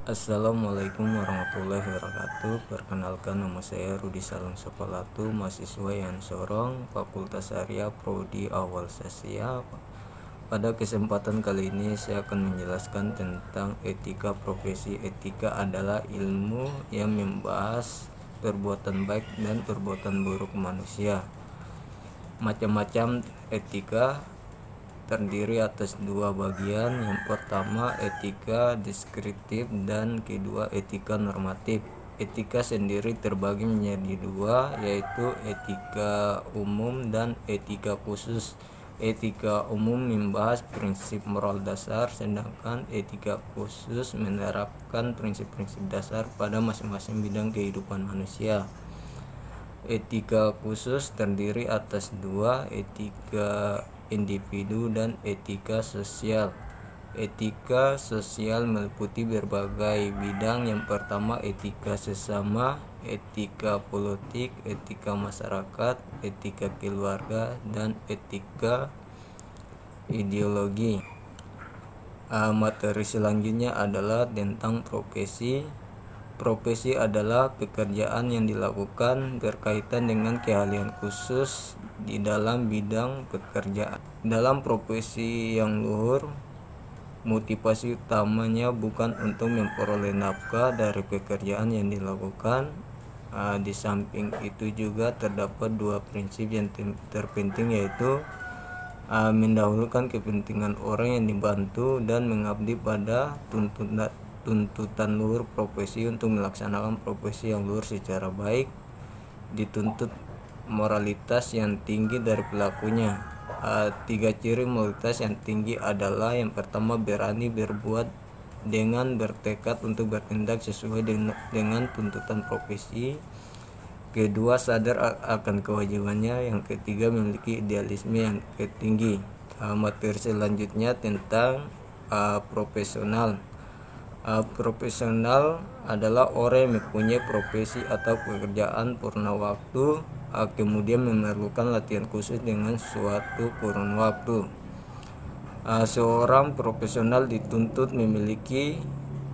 Assalamualaikum warahmatullahi wabarakatuh. Perkenalkan, nama saya Rudi Salung Sopalatu, mahasiswa yang Sorong, Fakultas Syariah Prodi Awal Sosial. Pada kesempatan kali ini saya akan menjelaskan tentang etika profesi. Etika adalah ilmu yang membahas perbuatan baik dan perbuatan buruk manusia. Macam-macam etika terdiri atas dua bagian. Yang pertama etika deskriptif dan kedua etika normatif. Etika sendiri terbagi menjadi dua, yaitu etika umum dan etika khusus. Etika umum membahas prinsip moral dasar, sedangkan etika khusus menerapkan prinsip-prinsip dasar pada masing-masing bidang kehidupan manusia. Etika khusus terdiri atas dua, etika individu dan etika sosial. Etika sosial meliputi berbagai bidang. Yang pertama etika sesama, etika politik, etika masyarakat, etika keluarga, dan etika ideologi. Materi selanjutnya adalah tentang profesi. Profesi adalah pekerjaan yang dilakukan berkaitan dengan keahlian khusus di dalam bidang pekerjaan. Dalam profesi yang luhur, motivasi utamanya bukan untuk memperoleh nafkah dari pekerjaan yang dilakukan. Di samping itu juga terdapat dua prinsip yang terpenting, yaitu mendahulukan kepentingan orang yang dibantu dan mengabdi pada tuntutan luhur profesi. Untuk melaksanakan profesi yang luhur secara baik, dituntut moralitas yang tinggi dari pelakunya. Tiga ciri moralitas yang tinggi adalah: yang pertama, berani berbuat dengan bertekad untuk bertindak sesuai dengan tuntutan profesi. Kedua, sadar akan kewajibannya. Yang ketiga, memiliki idealisme yang tinggi. Materi selanjutnya tentang profesional. Profesional adalah orang yang mempunyai profesi atau pekerjaan purna waktu, kemudian memerlukan latihan khusus dengan suatu kurun waktu. Seorang profesional dituntut memiliki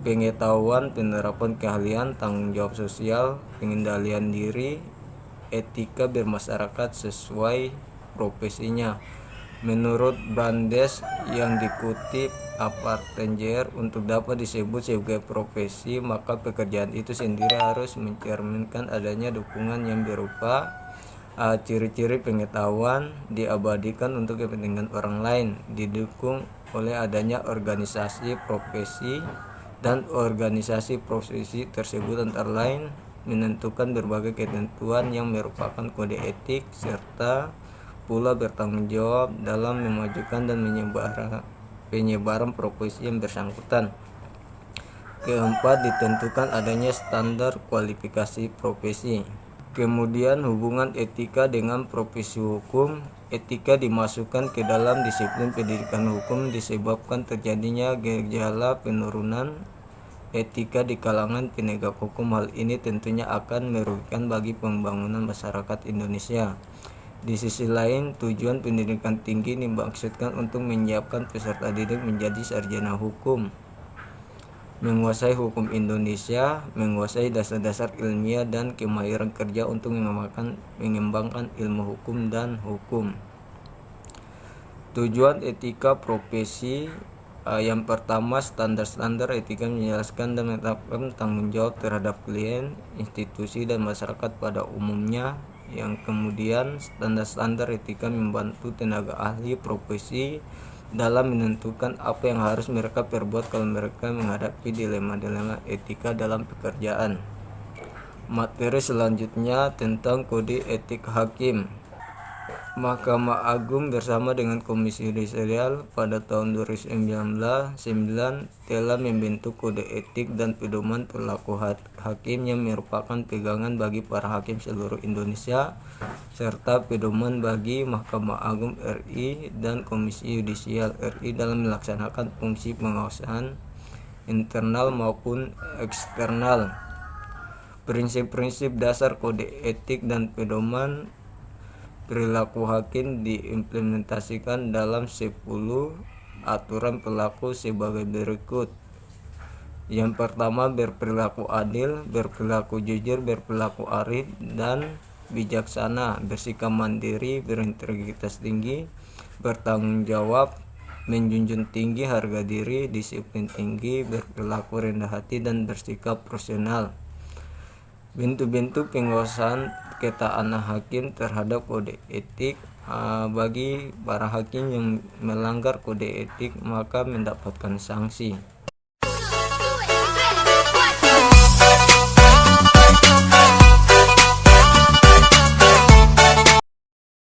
pengetahuan, penerapan keahlian, tanggung jawab sosial, pengendalian diri, etika bermasyarakat sesuai profesinya. Menurut Brandes yang dikutip Apartenger, untuk dapat disebut sebagai profesi, maka pekerjaan itu sendiri harus mencerminkan adanya dukungan yang berupa ciri-ciri pengetahuan, diabadikan untuk kepentingan orang lain, didukung oleh adanya organisasi profesi, dan organisasi profesi tersebut antara lain menentukan berbagai ketentuan yang merupakan kode etik, serta pula bertanggung jawab dalam memajukan dan penyebaran profesi yang bersangkutan. Keempat, ditentukan adanya standar kualifikasi profesi. Kemudian hubungan etika dengan profesi hukum. Etika dimasukkan ke dalam disiplin pendidikan hukum disebabkan terjadinya gejala penurunan etika di kalangan penegak hukum. Hal ini tentunya akan merugikan bagi pembangunan masyarakat Indonesia. Di sisi lain, tujuan pendidikan tinggi dimaksudkan untuk menyiapkan peserta didik menjadi sarjana hukum, menguasai hukum Indonesia, menguasai dasar-dasar ilmiah dan kemahiran kerja untuk mengembangkan ilmu hukum dan hukum. Tujuan etika profesi. Yang pertama, standar-standar etika menjelaskan dan menetapkan tanggung jawab terhadap klien, institusi, dan masyarakat pada umumnya. Yang kemudian, standar-standar etika membantu tenaga ahli profesi dalam menentukan apa yang harus mereka perbuat kalau mereka menghadapi dilema-dilema etika dalam pekerjaan. Materi selanjutnya tentang kode etik hakim. Mahkamah Agung bersama dengan Komisi Yudisial pada tahun 2019 telah membentuk kode etik dan pedoman perilaku hakim yang merupakan pegangan bagi para hakim seluruh Indonesia, serta pedoman bagi Mahkamah Agung RI dan Komisi Yudisial RI dalam melaksanakan fungsi pengawasan internal maupun eksternal. Prinsip-prinsip dasar kode etik dan pedoman perilaku hakim diimplementasikan dalam 10 aturan perilaku sebagai berikut. Yang pertama, berperilaku adil, berperilaku jujur, berperilaku arif dan bijaksana, bersikap mandiri, berintegritas tinggi, bertanggung jawab, menjunjung tinggi harga diri, disiplin tinggi, berperilaku rendah hati dan bersikap profesional. Bentuk-bentuk penguasaan ketaatan hakim terhadap kode etik. Bagi para hakim yang melanggar kode etik maka mendapatkan sanksi.